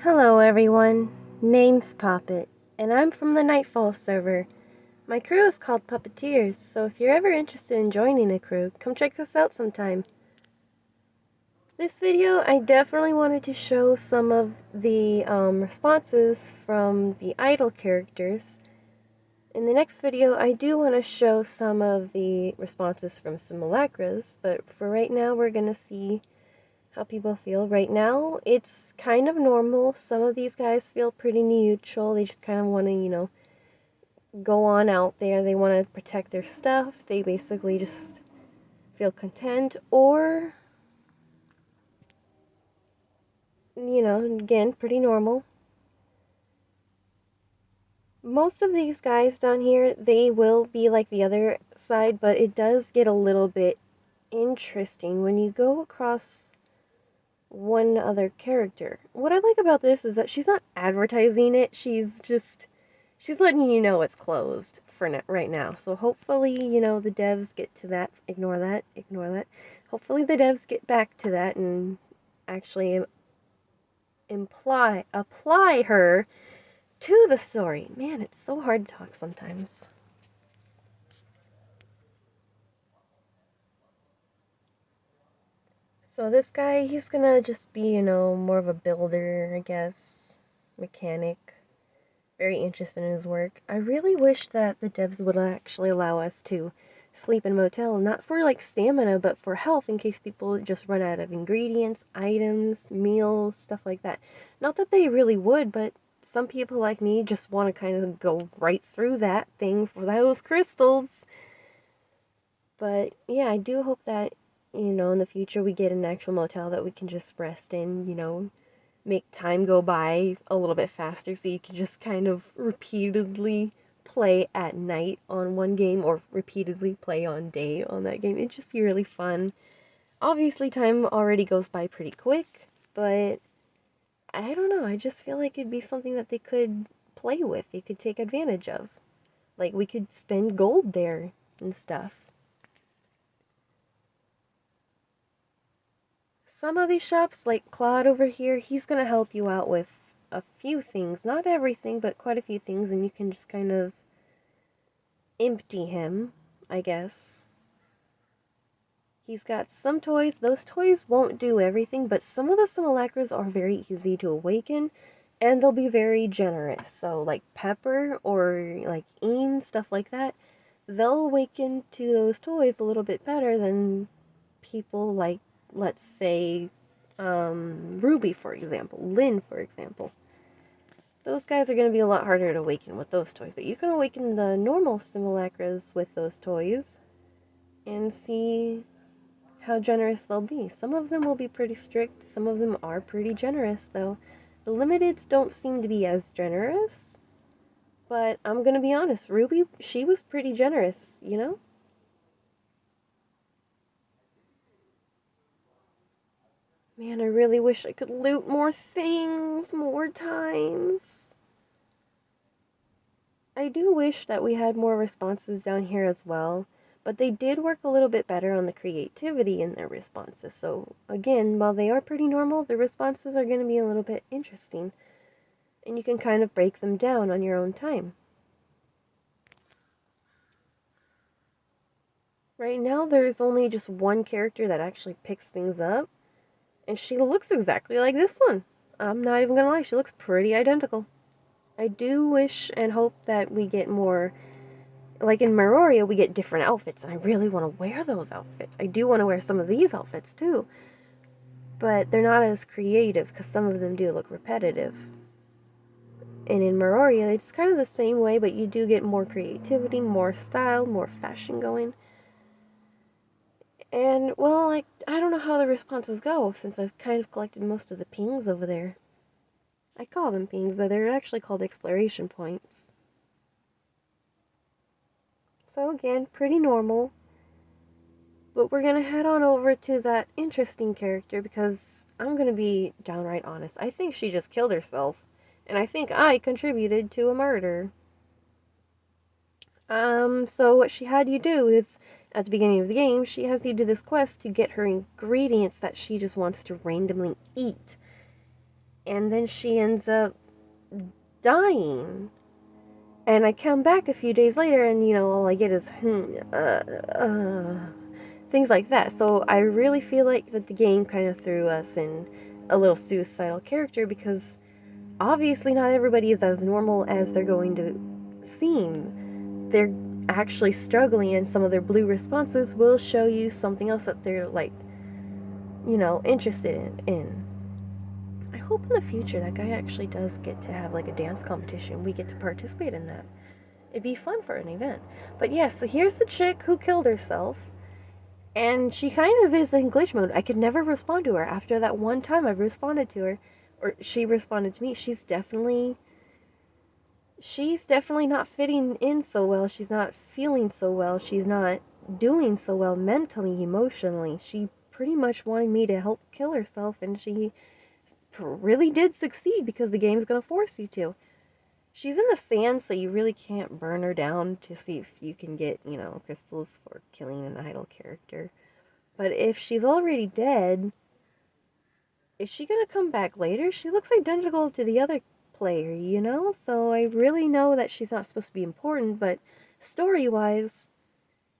Hello everyone, name's Poppet, and I'm from the Nightfall server. My crew is called Puppeteers, so if you're ever interested in joining a crew, come check us out sometime. This video, I definitely wanted to show some of the responses from the idle characters. In the next video, I do want to show some of the responses from Simulacras, but for right now, we're going to see how people feel. Right now, it's kind of normal. Some of these guys feel pretty neutral. They just kind of want to, go on out there. They want to protect their stuff. They basically just feel content. Or, again, pretty normal. Most of these guys down here, they will be like the other side, but it does get a little bit interesting when you go across one other character. What I like about this is that she's not advertising it. She's letting you know it's closed for right now. So hopefully, the devs get to that. Ignore that. Ignore that. Hopefully the devs get back to that and actually apply her to the story. Man, it's so hard to talk sometimes. So this guy, he's gonna just be, more of a builder, I guess, mechanic. Very interested in his work. I really wish that the devs would actually allow us to sleep in a motel, not for like stamina, but for health in case people just run out of ingredients, items, meals, stuff like that. Not that they really would, but some people like me just want to kind of go right through that thing for those crystals. But yeah, I do hope that, in the future we get an actual motel that we can just rest in, make time go by a little bit faster so you can just kind of repeatedly play at night on one game or repeatedly play on day on that game. It'd just be really fun. Obviously, time already goes by pretty quick, but I don't know. I just feel like it'd be something that they could play with, they could take advantage of. Like, we could spend gold there and stuff. Some of these shops, like Claude over here, he's going to help you out with a few things. Not everything, but quite a few things, and you can just kind of empty him, I guess. He's got some toys. Those toys won't do everything, but some of the simulacras are very easy to awaken, and they'll be very generous. So, like Pepper or like Een, stuff like that, they'll awaken to those toys a little bit better than people like, let's say, Ruby, for example, Lynn, for example. Those guys are going to be a lot harder to awaken with those toys, but you can awaken the normal simulacras with those toys and see how generous they'll be. Some of them will be pretty strict, some of them are pretty generous, though. The limiteds don't seem to be as generous, but I'm going to be honest, Ruby, she was pretty generous, Man, I really wish I could loot more things, more times. I do wish that we had more responses down here as well, but they did work a little bit better on the creativity in their responses. So again, while they are pretty normal, the responses are going to be a little bit interesting, and you can kind of break them down on your own time. Right now, there's only just one character that actually picks things up, and she looks exactly like this one. I'm not even gonna lie, she looks pretty identical. I do wish and hope that we get more, like in Meroria, we get different outfits, and I really want to wear those outfits. I do want to wear some of these outfits too, but they're not as creative because some of them do look repetitive. And in Meroria, it's kind of the same way, but you do get more creativity, more style, more fashion going. And, well, like, I don't know how the responses go, since I've kind of collected most of the pings over there. I call them pings, though they're actually called exploration points. So again, pretty normal. But we're gonna head on over to that interesting character, because I'm gonna be downright honest. I think she just killed herself, and I think I contributed to a murder. So what she had you do is, at the beginning of the game, she has you do this quest to get her ingredients that she just wants to randomly eat. and then she ends up dying. And I come back a few days later, and all I get is things like that. So I really feel like that the game kind of threw us in a little suicidal character, because obviously not everybody is as normal as they're going to seem. They're actually struggling, and some of their blue responses will show you something else that they're like, interested in. I hope in the future that guy actually does get to have like a dance competition. We get to participate in that. It'd be fun for an event. But yeah, so here's the chick who killed herself. And she kind of is in glitch mode. I could never respond to her. After that one time I responded to her, or she responded to me, she's definitely not fitting in so well. She's not feeling so well. She's not doing so well mentally, emotionally. She pretty much wanted me to help kill herself, and she really did succeed because the game's going to force you to. She's in the sand, so you really can't burn her down to see if you can get, crystals for killing an idle character. But if she's already dead, is she gonna come back later? She looks identical to the other player, So I really know that she's not supposed to be important, but story-wise,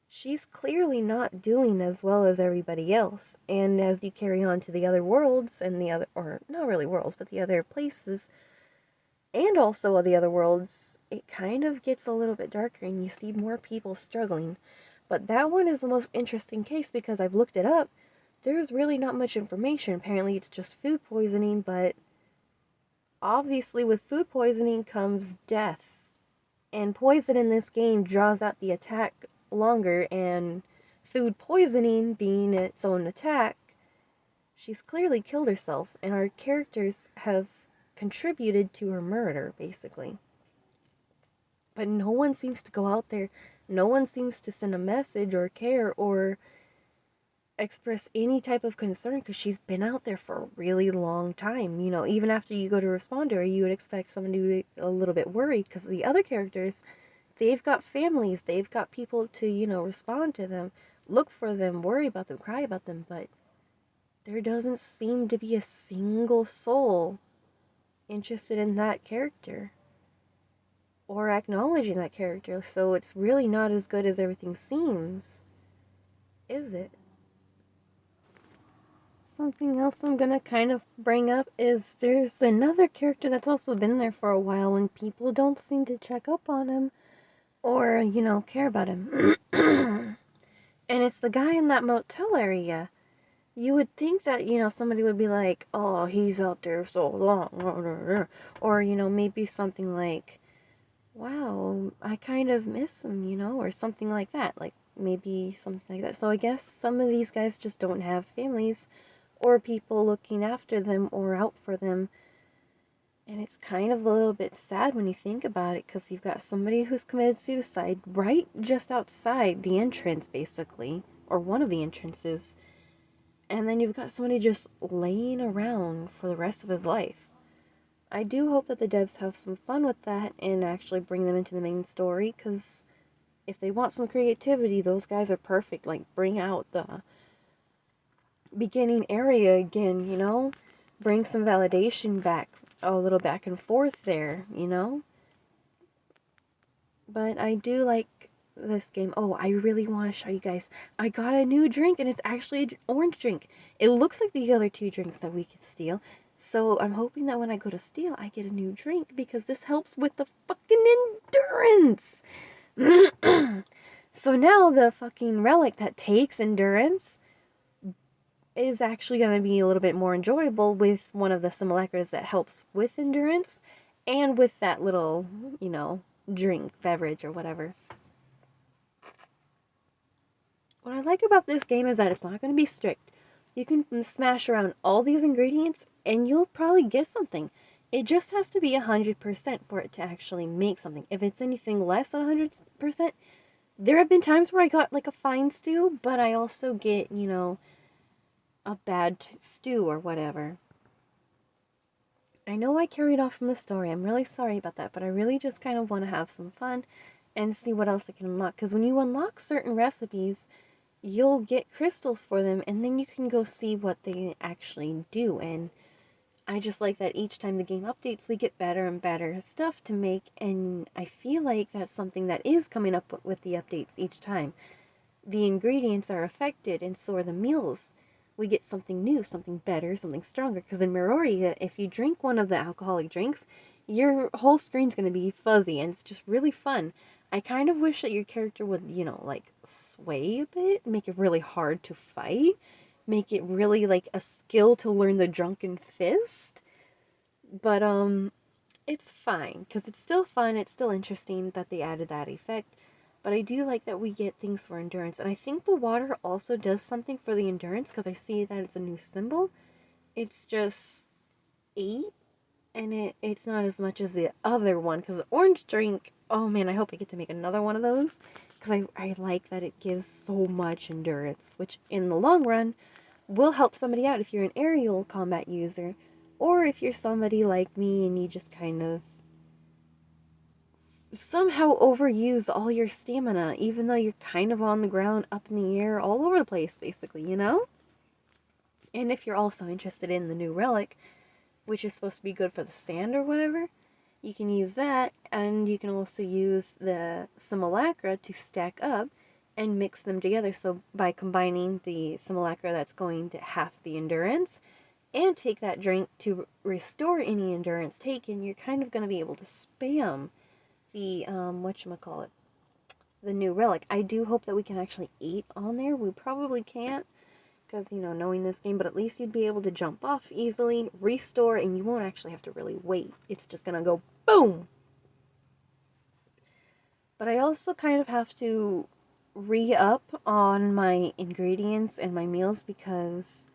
she's clearly not doing as well as everybody else. And as you carry on to the other worlds and or not really worlds, but the other places, and also the other worlds, it kind of gets a little bit darker and you see more people struggling. But that one is the most interesting case because I've looked it up. There's really not much information. Apparently it's just food poisoning, but obviously with food poisoning comes death. And poison in this game draws out the attack longer, and food poisoning being its own attack, she's clearly killed herself, and our characters have contributed to her murder, basically. But no one seems to go out there, no one seems to send a message or care or express any type of concern, because she's been out there for a really long time. Even after you go to respond to her, you would expect someone to be a little bit worried, because the other characters, they've got families, they've got people to, respond to them, look for them, worry about them, cry about them, but there doesn't seem to be a single soul interested in that character or acknowledging that character. So it's really not as good as everything seems, is it? Something else I'm gonna kind of bring up is there's another character that's also been there for a while and people don't seem to check up on him or, care about him. And it's the guy in that motel area. You would think that, somebody would be like, oh, he's out there so long. Or, maybe something like, wow, I kind of miss him, or something like that. Like, maybe something like that. So I guess some of these guys just don't have families or people looking after them or out for them. And it's kind of a little bit sad when you think about it, because you've got somebody who's committed suicide right just outside the entrance, basically, or one of the entrances. And then you've got somebody just laying around for the rest of his life. I do hope that the devs have some fun with that and actually bring them into the main story, because if they want some creativity, those guys are perfect. Like, bring out the beginning area again, Bring some validation back, a little back and forth there, But I do like this game. Oh, I really want to show you guys. I got a new drink, and it's actually an orange drink. It looks like the other two drinks that we could steal. So I'm hoping that when I go to steal, I get a new drink, because this helps with the fucking endurance. So now the fucking relic that takes endurance is actually going to be a little bit more enjoyable with one of the simulacras that helps with endurance and with that little, drink, beverage, or whatever. What I like about this game is that it's not going to be strict. You can smash around all these ingredients and you'll probably get something. It just has to be 100% for it to actually make something. If it's anything less than 100%, there have been times where I got like a fine stew, but I also get, a bad stew or whatever. I know I carried off from the story. I'm really sorry about that, but I really just kind of want to have some fun and see what else I can unlock. Because when you unlock certain recipes, you'll get crystals for them, and then you can go see what they actually do. And I just like that each time the game updates, we get better and better stuff to make, and I feel like that's something that is coming up with the updates each time. The ingredients are affected, and so are the meals. We get something new, something better, something stronger. Because in Meroria, if you drink one of the alcoholic drinks, your whole screen's going to be fuzzy, and it's just really fun. I kind of wish that your character would, like, sway a bit, make it really hard to fight, make it really, like, a skill to learn the drunken fist. But, it's fine, because it's still fun, it's still interesting that they added that effect. But I do like that we get things for endurance. And I think the water also does something for the endurance, because I see that it's a new symbol. It's just 8, and it's not as much as the other one, because the orange drink, oh man, I hope I get to make another one of those, because I like that it gives so much endurance, which in the long run will help somebody out if you're an aerial combat user, or if you're somebody like me and you just kind of somehow overuse all your stamina, even though you're kind of on the ground, up in the air, all over the place, basically, you know? And if you're also interested in the new relic, which is supposed to be good for the sand or whatever, you can use that, and you can also use the simulacra to stack up and mix them together. So by combining the simulacra that's going to half the endurance, and take that drink to restore any endurance taken, you're kind of going to be able to spam the, whatchamacallit, the new relic. I do hope that we can actually eat on there. We probably can't, because, knowing this game, but at least you'd be able to jump off easily, restore, and you won't actually have to really wait. It's just gonna go boom! But I also kind of have to re-up on my ingredients and my meals, because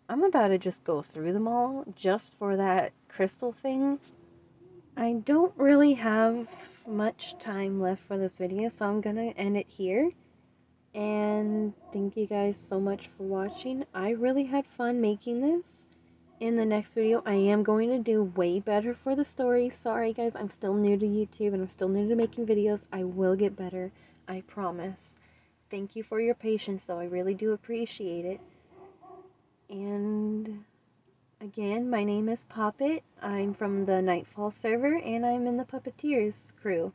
I'm about to just go through them all just for that crystal thing. I don't really have much time left for this video, so I'm gonna end it here. And thank you guys so much for watching. I really had fun making this. In the next video, I am going to do way better for the story. Sorry guys, I'm still new to YouTube and I'm still new to making videos. I will get better, I promise. Thank you for your patience though, I really do appreciate it. And again, my name is Poppet. I'm from the Nightfall server and I'm in the Puppeteers crew.